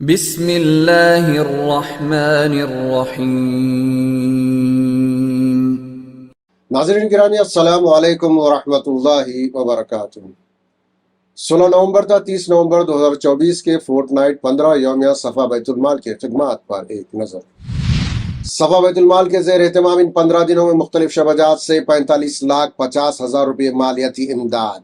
بسم اللہ الرحمن الرحیم۔ ناظرین گرامی السلام علیکم ورحمۃ اللہ وبرکاتہ۔ 16 نومبر تا 30 نومبر 2024 کے فورٹ نائٹ 15 یومیہ صفا بیت المال کے خدمات پر ایک نظر۔ صفا بیت المال کے زیر اہتمام ان 15 دنوں میں مختلف شعبجات سے 45,50,000 روپے مالیاتی امداد۔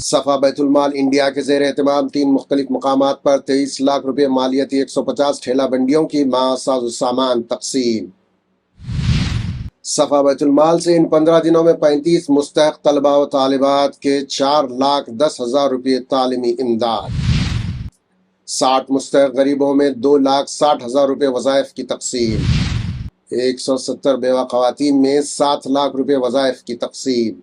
صفا بیت المال انڈیا کے زیر اہتمام 3 مختلف مقامات پر 23 لاکھ روپے مالیاتی 150 ٹھیلہ بنڈیوں کی ساز و سامان تقسیم۔ صفا بیت المال سے ان 15 دنوں میں 35 مستحق طلبہ و طالبات کے 4,10,000 روپے تعلیمی امداد۔ 60 مستحق غریبوں میں 2,60,000 روپے وظائف کی تقسیم۔ 170 بیوہ خواتین میں 7 لاکھ روپے وظائف کی تقسیم۔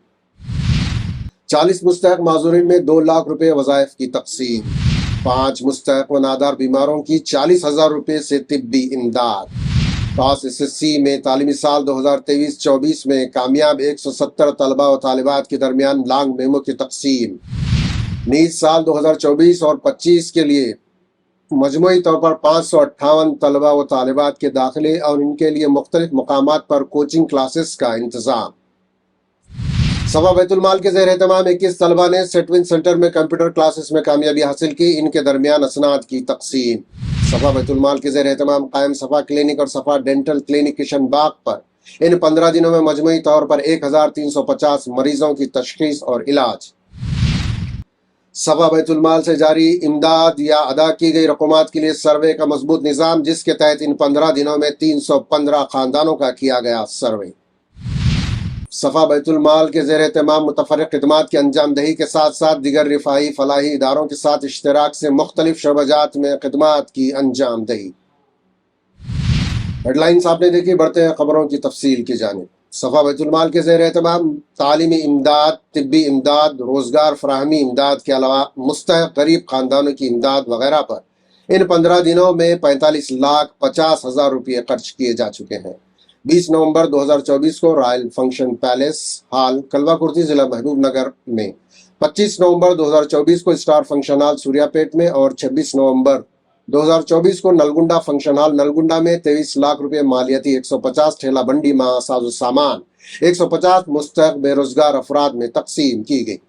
40 مستحق معذورین میں 2 لاکھ روپے وظائف کی تقسیم۔ 5 مستحق و نادار بیماروں کی 40,000 روپے سے طبی امداد۔ پاس SSC میں تعلیمی سال 2023-24 میں کامیاب 170 طلبہ و طالبات کے درمیان لانگ میمو کی تقسیم۔ نیز سال 2024 اور 25 کے لیے مجموعی طور پر 558 طلبہ و طالبات کے داخلے اور ان کے لیے مختلف مقامات پر کوچنگ کلاسز کا انتظام۔ صفا بیت المال کے زیر اہتمام 21 طلبہ نے سیٹون سینٹر میں کمپیوٹر کلاسز میں کامیابی حاصل کی، ان کے درمیان اسناد کی تقسیم۔ صفا بیت المال کے زیر اہتمام قائم صفا کلینک اور صفا ڈینٹل کلینک کشن باغ پر ان 15 دنوں میں مجموعی طور پر 1,350 مریضوں کی تشخیص اور علاج۔ صفا بیت المال سے جاری امداد یا ادا کی گئی رقومات کے لیے سروے کا مضبوط نظام، جس کے تحت ان 15 دنوں میں 315 خاندانوں کا کیا گیا سروے۔ صفا بیت المال کے زیر اہتمام متفرق خدمات کی انجام دہی کے ساتھ ساتھ دیگر رفاہی فلاحی اداروں کے ساتھ اشتراک سے مختلف شعبجات میں خدمات کی انجام دہی۔ ہیڈ لائنز آپ نے دیکھی، بڑھتے ہیں خبروں کی تفصیل کی جانب۔ صفا بیت المال کے زیر اہتمام تعلیمی امداد، طبی امداد، روزگار فراہمی امداد کے علاوہ مستحق غریب خاندانوں کی امداد وغیرہ پر ان 15 دنوں میں 45,50,000 روپے خرچ کیے جا چکے ہیں۔ 20 نومبر 2024 کو رائل فنکشن پیلیس ہال کلوا کرتی ضلع محبوب نگر میں، 25 نومبر 2024 کو اسٹار فنکشن ہال سوریا پیٹ میں اور 26 نومبر 2024 کو نلگنڈا فنکشن ہال نلگنڈا میں 23 لاکھ روپے مالیاتی 150 ٹھیلہ بنڈی ساز و سامان 150 مستحق بے روزگار افراد میں تقسیم کی گئی۔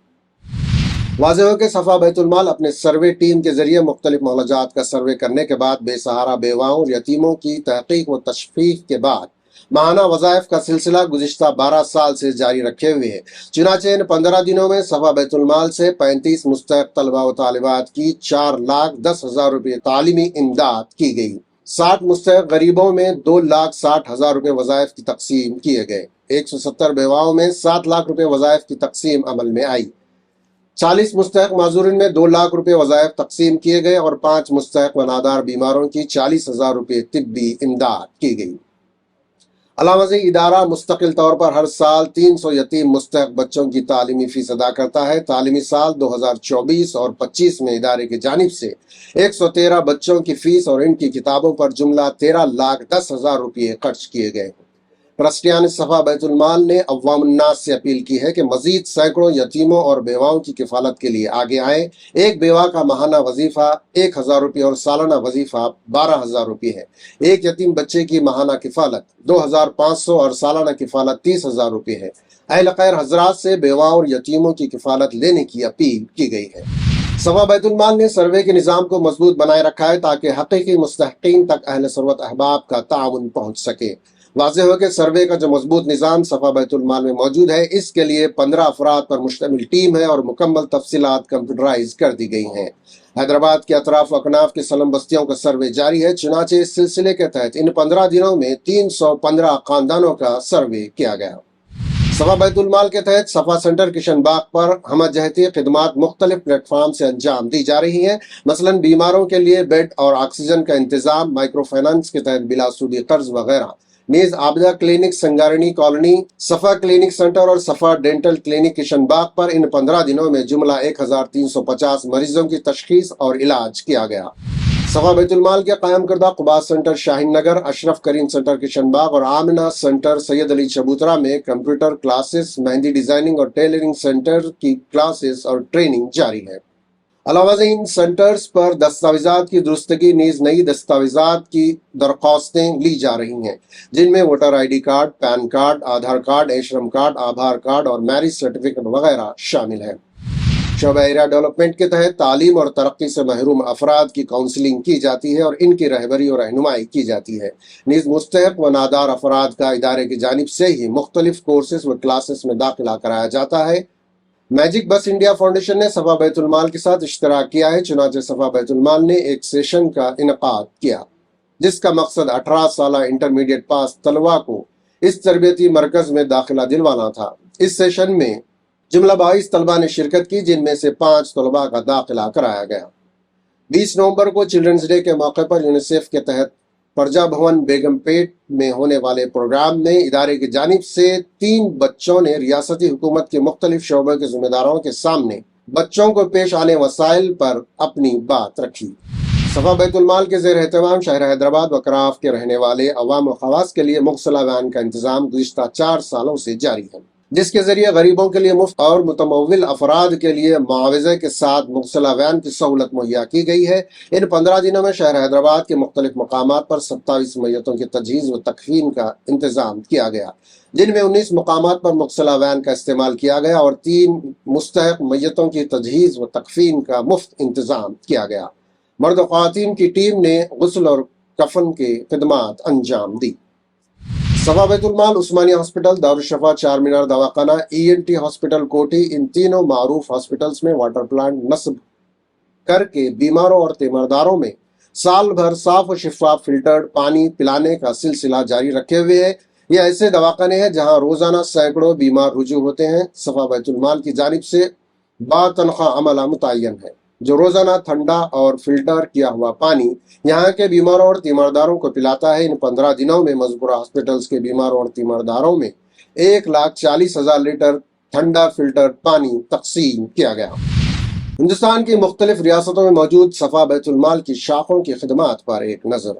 واضح ہو کہ صفا بیت المال اپنے سروے ٹیم کے ذریعے مختلف معالجات کا سروے کرنے کے بعد بے سہارا بیواؤں اور یتیموں کی تحقیق و تشفیق کے بعد ماہانہ وظائف کا سلسلہ گزشتہ 12 سال سے جاری رکھے ہوئے ہے۔ چنانچہ ان 15 دنوں میں صفا بیت المال سے 35 مستحق طلبہ و طالبات کی 4,10,000 روپے تعلیمی امداد کی گئی۔ 60 مستحق غریبوں میں 2,60,000 روپے وظائف کی تقسیم کیے گئے۔ 170 بیواؤں میں 7 لاکھ روپے وظائف کی تقسیم عمل میں آئی۔ 40 مستحق معذورین میں 2 لاکھ روپے وظائف تقسیم کیے گئے اور 5 مستحق و نادار بیماروں کی 40,000 روپے طبی امداد کی گئی۔ علاوہ ازیں ادارہ مستقل طور پر ہر سال 300 یتیم مستحق بچوں کی تعلیمی فیس ادا کرتا ہے۔ تعلیمی سال 2024 اور 25 میں ادارے کی جانب سے 113 بچوں کی فیس اور ان کی کتابوں پر جملہ 13,10,000 روپے خرچ کیے گئے۔ ٹرسٹیان صفا بیت المال نے عوام الناس سے اپیل کی ہے کہ مزید سینکڑوں یتیموں اور بیواؤں کی کفالت کے لیے آگے آئیں۔ ایک بیوہ کا ماہانہ وظیفہ 1,000 روپے اور سالانہ وظیفہ 12,000 روپے ہے۔ ایک یتیم بچے کی ماہانہ کفالت 2,500 اور سالانہ کفالت 30,000 روپے ہے۔ اہل خیر حضرات سے بیواؤں اور یتیموں کی کفالت لینے کی اپیل کی گئی ہے۔ صفا بیت المال نے سروے کے نظام کو مضبوط بنائے رکھا ہے تاکہ حقیقی مستحقین تک اہل ثروت احباب کا تعاون پہنچ سکے۔ واضح ہو کہ سروے کا جو مضبوط نظام صفا بیت المال میں موجود ہے، اس کے لیے 15 افراد پر مشتمل ٹیم ہے اور مکمل تفصیلات کمپیوٹرائز کر دی گئی ہیں۔ حیدرآباد کے اطراف و اکناف کے سلم بستیوں کا سروے جاری ہے۔ چنانچہ اس سلسلے کے تحت ان 15 دنوں میں 315 خاندانوں کا سروے کیا گیا۔ صفا بیت المال کے تحت صفا سینٹر کشن باغ پر ہمہ جہتی خدمات مختلف پلیٹ فارم سے انجام دی جا رہی ہیں، مثلا بیماروں کے لیے بیڈ اور آکسیجن کا انتظام، مائکرو فائنانس کے تحت بلا سودی قرض وغیرہ۔ نیز عابدہ کلینک سنگارنی کالونی، صفا کلینک سینٹر اور صفا ڈینٹل کلینک کشن باغ پر ان 15 دنوں میں جملہ 1,350 مریضوں کی تشخیص اور علاج کیا گیا۔ صفا بیت المال کے قائم کردہ قباء سینٹر شاہین نگر، اشرف کریم سینٹر کشن باغ اور آمنہ سینٹر سید علی چبوترا میں کمپیوٹر کلاسز، مہندی ڈیزائننگ اور ٹیلرنگ سینٹر کی کلاسز اور ٹریننگ جاری ہے۔ علاوہ ازیں سینٹرز پر دستاویزات کی درستگی نیز نئی دستاویزات کی درخواستیں لی جا رہی ہیں، جن میں voter I D card, PAN card, Aadhaar card, e Shram card, آبھار کارڈ اور میرج سرٹیفکیٹ وغیرہ شامل ہیں۔ شعبہ ایریا ڈیولپمنٹ کے تحت تعلیم اور ترقی سے محروم افراد کی کاؤنسلنگ کی جاتی ہے اور ان کی رہبری اور رہنمائی کی جاتی ہے۔ نیز مستحق و نادار افراد کا ادارے کی جانب سے ہی مختلف کورسز و کلاسز میں داخلہ کرایا جاتا ہے۔ میجک بس انڈیا فاؤنڈیشن نے صفا بیت المال کے ساتھ اشتراک کیا ہے، چنانچہ صفا بیت المال نے ایک سیشن کا انعقاد کیا جس کا مقصد 18 سالہ انٹرمیڈیٹ پاس طلباء کو اس تربیتی مرکز میں داخلہ دلوانا تھا۔ اس سیشن میں جملہ 22 طلباء نے شرکت کی، جن میں سے 5 طلباء کا داخلہ کرایا گیا۔ 20 نومبر کو چلڈرنز ڈے کے موقع پر یونیسیف کے تحت پرجا بھون بیگم پیٹ میں ہونے والے پروگرام میں ادارے کی جانب سے 3 بچوں نے ریاستی حکومت کے مختلف شعبوں کے ذمہ داروں کے سامنے بچوں کو پیش آنے مسائل پر اپنی بات رکھی۔ صفا بیت المال کے زیر اہتمام شہر حیدرآباد و کراف کے رہنے والے عوام و خواص کے لیے مغسلہ وین کا انتظام گزشتہ 4 سالوں سے جاری ہے، جس کے ذریعے غریبوں کے لیے مفت اور متمول افراد کے لیے معاوضے کے ساتھ مغسلہ وین کی سہولت مہیا کی گئی ہے۔ ان 15 دنوں میں شہر حیدرآباد کے مختلف مقامات پر 27 میتوں کی تجہیز و تکفین کا انتظام کیا گیا، جن میں 19 مقامات پر مغسلہ وین کا استعمال کیا گیا اور 3 مستحق میتوں کی تجہیز و تکفین کا مفت انتظام کیا گیا۔ مرد و خواتین کی ٹیم نے غسل اور کفن کی خدمات انجام دی۔ صفا بیت المال، عثمانیہ ہاسپٹل، دارالشفا، چار مینار دواخانہ، ENT ہاسپٹل کوٹھی، ان تینوں معروف ہاسپٹلز میں واٹر پلانٹ نصب کر کے بیماروں اور تیمارداروں میں سال بھر صاف و شفاف فلٹرڈ پانی پلانے کا سلسلہ جاری رکھے ہوئے ہے۔ یہ ایسے دواخانے ہیں جہاں روزانہ سینکڑوں بیمار رجوع ہوتے ہیں۔ صفا بیت المال کی جانب سے با تنخواہ عملہ متعین ہے جو روزانہ ٹھنڈا اور فلٹر کیا ہوا پانی یہاں کے بیماروں اور تیمارداروں کو پلاتا ہے۔ ان 15 دنوں میں مذکورہ ہاسپٹلز کے بیماروں اور تیمارداروں میں 1,40,000 لیٹر ٹھنڈا فلٹر پانی تقسیم کیا گیا۔ ہندوستان کی مختلف ریاستوں میں موجود صفا بیت المال کی شاخوں کی خدمات پر ایک نظر۔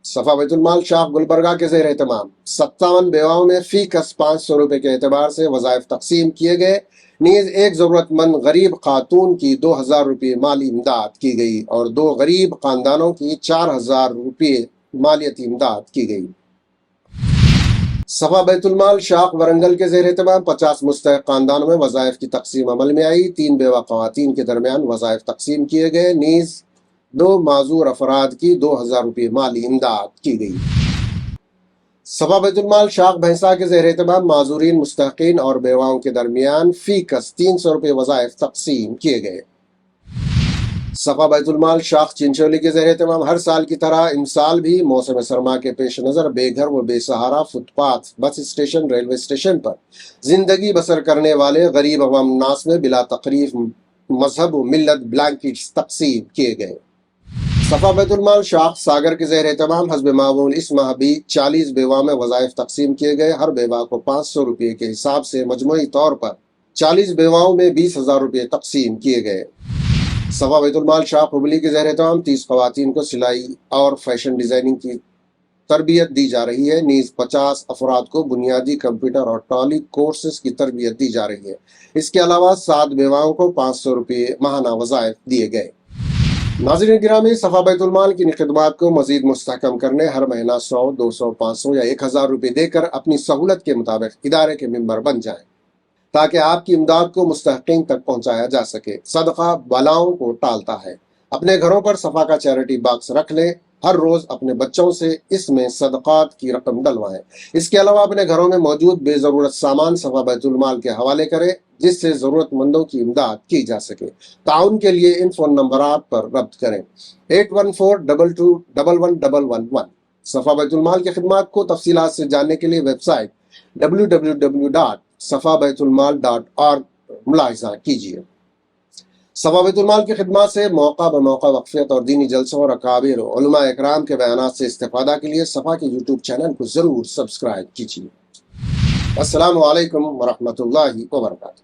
صفا بیت المال شاخ گلبرگہ کے زیر اہتمام 57 بیواؤں میں فی کس 500 روپے کے اعتبار سے وظائف تقسیم کیے گئے۔ نیز ایک ضرورت مند غریب خاتون کی 2,000 روپے مالی امداد کی گئی اور 2 غریب خاندانوں کی 4,000 روپے مالیتی امداد کی گئی۔ صفا بیت المال شاخ ورنگل کے زیر اہتمام 50 مستحق خاندانوں میں وظائف کی تقسیم عمل میں آئی۔ 3 بیوہ خواتین کے درمیان وظائف تقسیم کیے گئے۔ نیز 2 معذور افراد کی 2,000 روپے مالی امداد کی گئی۔ صفا بیت المال شاخ بھینسا کے زیر اہتمام معذورین، مستحقین اور بیواؤں کے درمیان فی کس 300 روپے وظائف تقسیم کیے گئے۔ صفا بیت المال شاخ چنچولی کے زیر اہتمام ہر سال کی طرح ان سال بھی موسم سرما کے پیش نظر بے گھر و بے سہارا footpath, bus station, railway station پر زندگی بسر کرنے والے غریب عوام الناس میں بلا تقریب مذہب و ملت بلینکٹس تقسیم کیے گئے۔ صفا بیت المال شاخ ساگر کے زیر اہتمام حسب معمول اس ماہ بھی 40 بیواؤں میں وظائف تقسیم کیے گئے۔ ہر بیوہ کو 500 روپے کے حساب سے مجموعی طور پر 40 بیواؤں میں 20,000 روپے تقسیم کیے گئے۔ صفا بیت المال شاخ ہبلی کے زیر اہتمام 30 خواتین کو سلائی اور فیشن ڈیزائننگ کی تربیت دی جا رہی ہے۔ نیز 50 افراد کو بنیادی کمپیوٹر اور ٹالی کورسز کی تربیت دی جا رہی ہے۔ اس کے علاوہ 7 بیواؤں کو 500 روپے ماہانہ وظائف دیے گئے۔ ناظرین گرامی، صفا بیت المال کی خدمات کو مزید مستحکم کرنے ہر مہینہ 100، 200، 500 یا 1,000 روپے دے کر اپنی سہولت کے مطابق ادارے کے ممبر بن جائیں تاکہ آپ کی امداد کو مستحقین تک پہنچایا جا سکے۔ صدقہ بلاؤں کو ٹالتا ہے۔ اپنے گھروں پر صفا کا چیریٹی باکس رکھ لیں۔ ہر روز اپنے بچوں سے اس میں صدقات کی رقم ڈلوائیں۔ اس کے علاوہ اپنے گھروں میں موجود بے ضرورت سامان صفا بیت المال کے حوالے کریں جس سے ضرورت مندوں کی امداد کی جا سکے۔ تعاون کے لیے ان فون نمبرات پر رابطہ کریں 8142211111۔ صفا بیت المال کی خدمات کو تفصیلات سے جاننے کے لیے ویب سائٹ www.safabaitulmal.org ملاحظہ کیجیے۔ صفا بیت المال کی خدمات سے موقع بموقع وقفیت اور دینی جلسوں اور اکابر علماء اکرام کے بیانات سے استفادہ کے لیے صفا کے YouTube چینل کو ضرور سبسکرائب کیجیے۔ السلام علیکم ورحمۃ اللہ وبرکاتہ۔